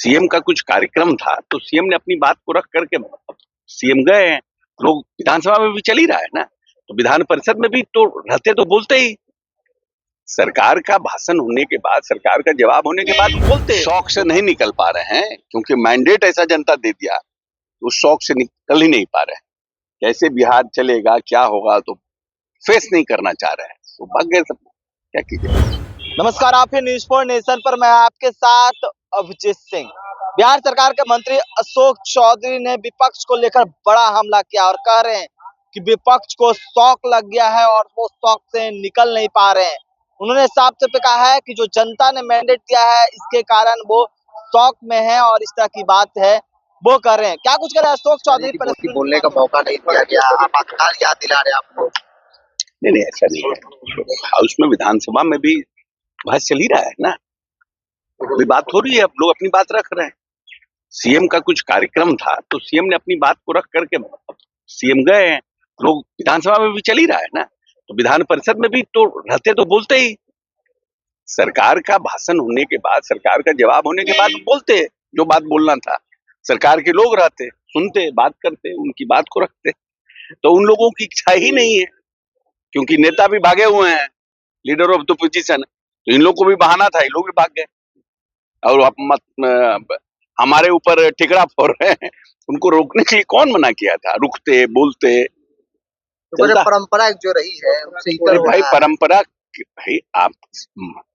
CM का कुछ कार्यक्रम था तो सीएम ने अपनी बात को रख करके सीएम गए हैं। लोग विधानसभा में भी चल ही रहा है ना, तो विधान परिषद में भी तो रहते तो बोलते ही। सरकार का भाषण होने के बाद, सरकार का जवाब होने के बाद बोलते शौक से नहीं निकल पा रहे हैं, क्योंकि मैंडेट ऐसा जनता दे दिया तो उस शौक से निकल ही नहीं पा रहे हैं। कैसे बिहार चलेगा, क्या होगा, तो फेस नहीं करना चाह रहे हैं, तो भाग गए सब। क्या कीजिए। नमस्कार, आप ही न्यूज फॉर नेशन पर मैं आपके साथ अभिजीत सिंह। बिहार सरकार के मंत्री अशोक चौधरी ने विपक्ष को लेकर बड़ा हमला किया और कह रहे हैं कि विपक्ष को शौक लग गया है और वो शौक से निकल नहीं पा रहे हैं। उन्होंने साफ तौर पे कहा है कि जो जनता ने मैंडेट दिया है इसके कारण वो शौक में है और इस तरह की बात है वो कर रहे हैं। क्या कुछ कर रहे हैं अशोक चौधरी पर? बोलने का मौका नहीं दिया गया, आपातकाल याद दिला रहे आपको। नहीं, ऐसा नहीं है। हाउस में, विधानसभा में भी बहस चल ही रहा है ना, कोई बात हो रही है, अब लोग अपनी बात रख रहे हैं। सीएम का कुछ कार्यक्रम था तो सीएम ने अपनी बात को रख करके सीएम गए हैं। लोग विधानसभा में भी चल ही रहा है ना, तो विधान परिषद में भी तो रहते तो बोलते ही। सरकार का भाषण होने के बाद, सरकार का जवाब होने के बाद बोलते जो बात बोलना था। सरकार के लोग रहते, सुनते, बात करते, उनकी बात को रखते। तो उन लोगों की इच्छा ही नहीं है, क्योंकि नेता भी भागे हुए हैं, लीडर ऑफ द पोजीशन, तो इन लोग को भी बहाना था, इन लोग भी भाग गए और हमारे ऊपर ठिकरा फोड़ रहे हैं। उनको रोकने के लिए कौन मना किया था? रुकते, बोलते। तो परंपरा जो रही है उससे अरे भाई, परंपरा भाई, आप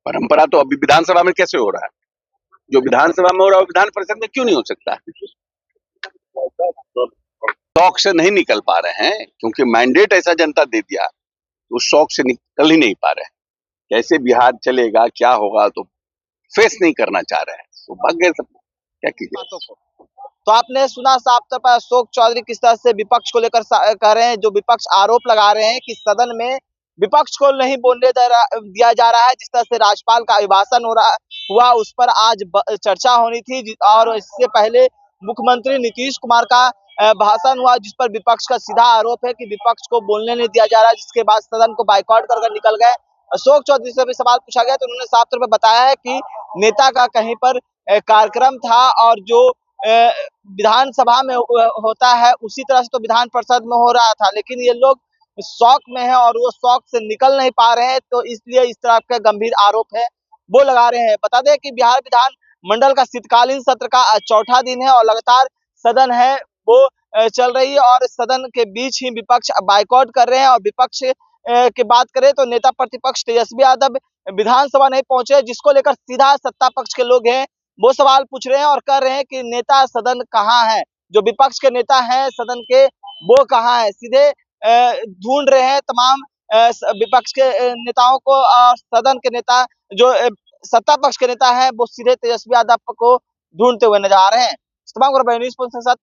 परंपरा तो अभी विधानसभा में कैसे हो रहा है? जो विधानसभा में हो रहा है विधान परिषद में क्यों नहीं हो सकता? शौक से नहीं निकल पा रहे हैं, क्योंकि मैंडेट ऐसा जनता दे दिया, उस शौक से निकल ही नहीं पा रहे हैं। कैसे बिहार चलेगा, क्या होगा, तो फेस नहीं करना चाह रहे हैं, तो भाग गए सब। क्या कीजिए। तो आपने सुना साफ तौर पर अशोक चौधरी किस तरह से विपक्ष को लेकर कह रहे हैं। जो विपक्ष आरोप लगा रहे हैं कि सदन में विपक्ष को नहीं बोलने दिया जा रहा है। जिस तरह से राज्यपाल का अभिभाषण हुआ उस पर आज चर्चा होनी थी और इससे पहले मुख्यमंत्री नीतीश कुमार का भाषण हुआ, जिस पर विपक्ष का सीधा आरोप है कि विपक्ष को बोलने नहीं दिया जा रहा है, जिसके बाद सदन को बाइकआउट कर निकल गए। अशोक चौधरी से भी सवाल पूछा गया तो उन्होंने साफ तौर पर बताया है कि नेता का कहीं पर कार्यक्रम था और जो विधानसभा में होता है उसी तरह से तो विधान परिषद में हो रहा था, लेकिन ये लोग शौक में है और वो शौक से निकल नहीं पा रहे हैं, तो इसलिए इस तरह का गंभीर आरोप है वो लगा रहे हैं। बता दें कि बिहार विधान मंडल का शीतकालीन सत्र का चौथा दिन है और लगातार सदन है वो चल रही है और सदन के बीच ही विपक्ष बाइकआउट कर रहे हैं। और विपक्ष की बात करें तो नेता प्रतिपक्ष तेजस्वी यादव विधानसभा नहीं पहुंचे, जिसको लेकर सीधा सत्ता पक्ष के लोग हैं वो सवाल पूछ रहे हैं और कह रहे हैं कि नेता सदन कहाँ है, जो विपक्ष के नेता हैं सदन के वो कहाँ है। सीधे ढूंढ रहे हैं तमाम विपक्ष के नेताओं को और सदन के नेता जो सत्ता पक्ष के नेता हैं वो सीधे तेजस्वी यादव को ढूंढते हुए नजर आ रहे हैं। तमाम न्यूज़ के साथ